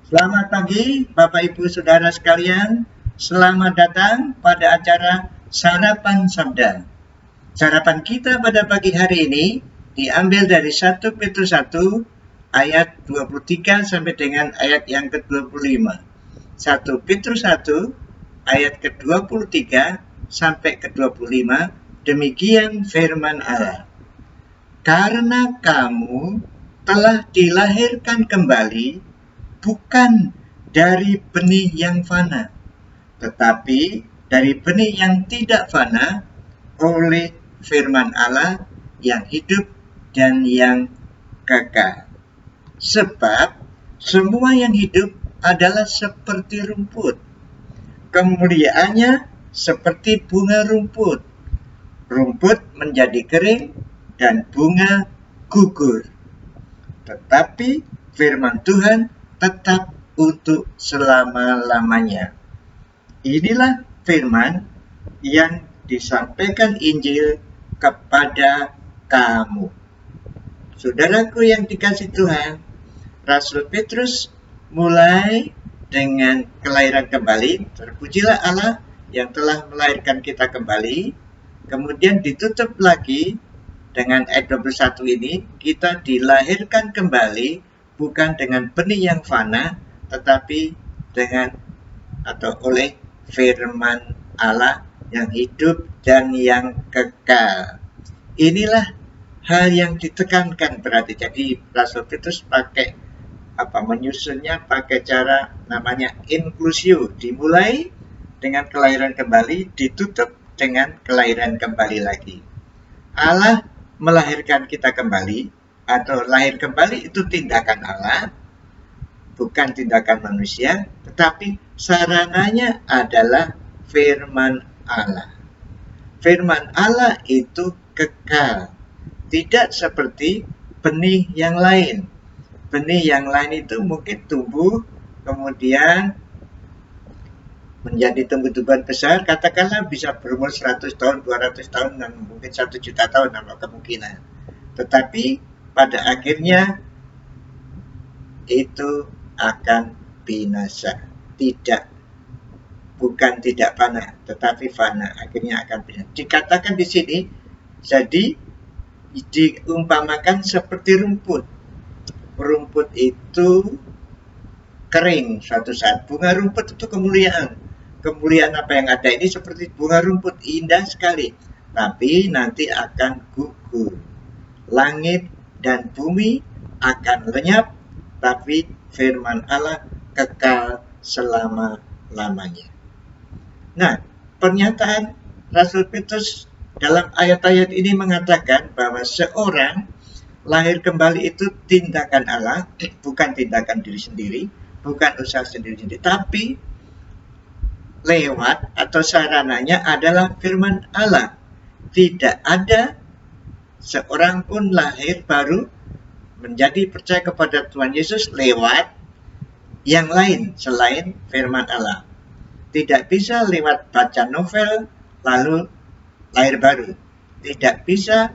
Selamat pagi, Bapak Ibu Saudara sekalian. Selamat datang pada acara Sarapan Sabda. Sarapan kita pada pagi hari ini diambil dari 1 Petrus 1 ayat 23 sampai dengan ayat yang ke-25. 1 Petrus 1 ayat ke-23 sampai ke-25, demikian firman Allah. Karena kamu telah dilahirkan kembali bukan dari benih yang fana, tetapi dari benih yang tidak fana oleh firman Allah yang hidup dan yang kekal. Sebab semua yang hidup adalah seperti rumput, kemuliaannya seperti bunga rumput. Rumput menjadi kering dan bunga gugur. Tetapi firman Tuhan tetap untuk selama-lamanya. Inilah firman yang disampaikan Injil kepada kamu. Saudaraku yang dikasihi Tuhan, Rasul Petrus mulai dengan kelahiran kembali. Terpujilah Allah yang telah melahirkan kita kembali. Kemudian ditutup lagi dengan ayat 21 ini, kita dilahirkan kembali bukan dengan benih yang fana, tetapi dengan atau oleh firman Allah yang hidup dan yang kekal. Inilah hal yang ditekankan berarti. Jadi Rasul Petrus pakai menyusunnya pakai cara namanya inklusio. Dimulai dengan kelahiran kembali, ditutup dengan kelahiran kembali lagi. Allah melahirkan kita kembali, atau lahir kembali itu tindakan Allah, bukan tindakan manusia, tetapi sarananya adalah firman Allah. Firman Allah itu kekal, tidak seperti benih yang lain. Benih yang lain itu mungkin tumbuh, kemudian menjadi tumbuh-tumbuhan besar, katakanlah bisa berumur 100 tahun, 200 tahun, dan mungkin 1 juta tahun ada kemungkinan. Tetapi pada akhirnya itu akan binasa. Bukan tidak fana, tetapi fana, akhirnya akan binasa. Dikatakan di sini, jadi diumpamakan seperti rumput. Rumput itu kering suatu saat. Bunga rumput itu kemuliaan. Kemuliaan apa yang ada ini seperti bunga rumput, indah sekali. Tapi nanti akan gugur. Langit dan bumi akan lenyap, tapi firman Allah kekal selama-lamanya. Nah, pernyataan Rasul Petrus dalam ayat-ayat ini mengatakan bahwa seorang lahir kembali itu tindakan Allah, bukan tindakan diri sendiri, bukan usaha sendiri-sendiri, tapi lewat atau sarananya adalah firman Allah. Tidak ada seorang pun lahir baru menjadi percaya kepada Tuhan Yesus lewat yang lain selain firman Allah. Tidak bisa lewat baca novel lalu lahir baru. Tidak bisa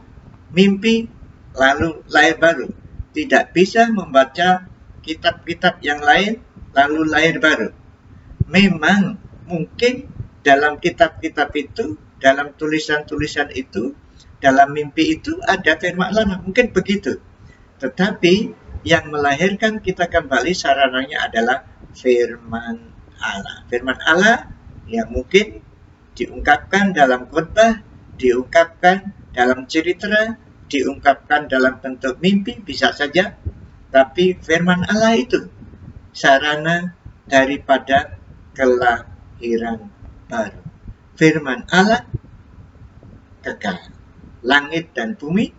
mimpi lalu lahir baru. Tidak bisa membaca kitab-kitab yang lain lalu lahir baru. Memang mungkin dalam kitab-kitab itu, dalam tulisan-tulisan itu, dalam mimpi itu ada firman Allah, mungkin begitu. Tetapi yang melahirkan kita kembali sarananya adalah firman Allah. Firman Allah yang mungkin diungkapkan dalam khotbah, diungkapkan dalam cerita, diungkapkan dalam bentuk mimpi, bisa saja. Tapi firman Allah itu sarana daripada kelahiran baru. Firman Allah kekal. Langit dan bumi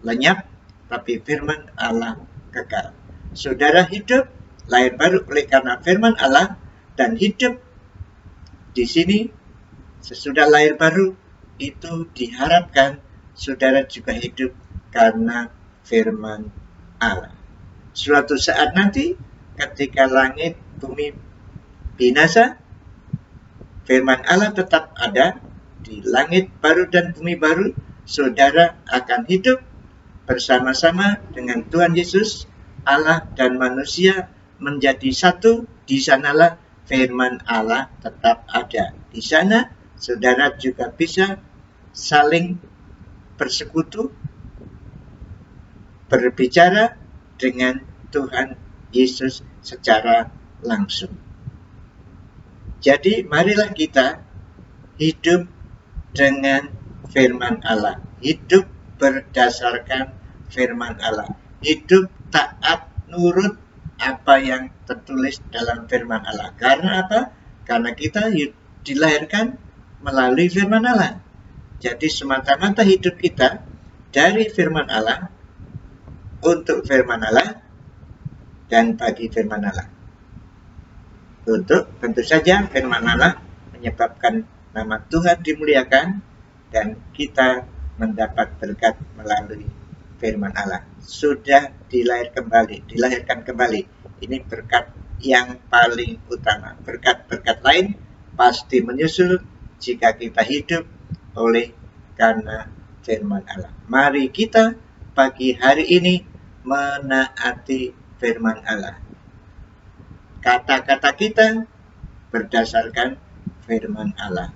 lenyap, tapi firman Allah kekal. Saudara hidup, lahir baru oleh karena firman Allah, dan hidup di sini sesudah lahir baru itu diharapkan saudara juga hidup karena firman Allah. Suatu saat nanti ketika langit bumi binasa, firman Allah tetap ada di langit baru dan bumi baru. Saudara akan hidup bersama-sama dengan Tuhan Yesus, Allah dan manusia menjadi satu, di sanalah firman Allah tetap ada. Di sana saudara juga bisa saling bersekutu, berbicara dengan Tuhan Yesus secara langsung. Jadi marilah kita hidup dengan firman Allah, hidup berdasarkan firman Allah, hidup taat nurut apa yang tertulis dalam firman Allah. Karena apa? Karena kita dilahirkan melalui firman Allah. Jadi semata-mata hidup kita dari firman Allah, untuk firman Allah, dan bagi firman Allah. Untuk tentu saja firman Allah menyebabkan nama Tuhan dimuliakan dan kita mendapat berkat melalui firman Allah. Sudah dilahirkan kembali. Ini berkat yang paling utama. Berkat-berkat lain pasti menyusul jika kita hidup oleh karena firman Allah. Mari kita pagi hari ini menaati firman Allah. Kata-kata kita berdasarkan firman Allah.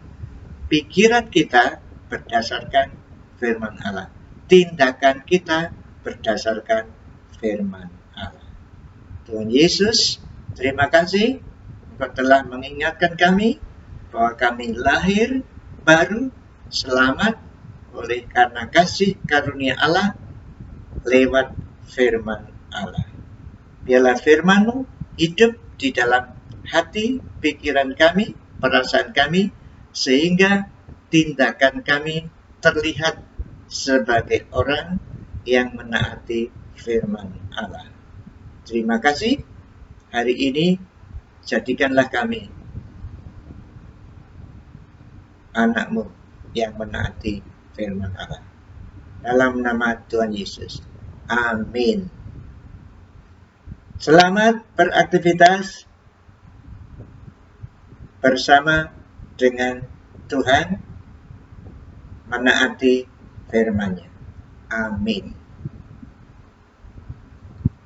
Pikiran kita berdasarkan firman Allah. Tindakan kita berdasarkan firman Allah. Tuhan Yesus, terima kasih Engkau telah mengingatkan kami bahwa kami lahir baru, selamat oleh karena kasih karunia Allah lewat firman Allah. Biarlah firman-Mu hidup di dalam hati, pikiran kami, perasaan kami, sehingga tindakan kami terlihat sebagai orang yang menaati firman Allah. Terima kasih. Hari ini jadikanlah kami anak-Mu yang menaati firman Allah. Dalam nama Tuhan Yesus. Amin. Selamat beraktivitas bersama dengan Tuhan, menaati firman-Nya. Amin.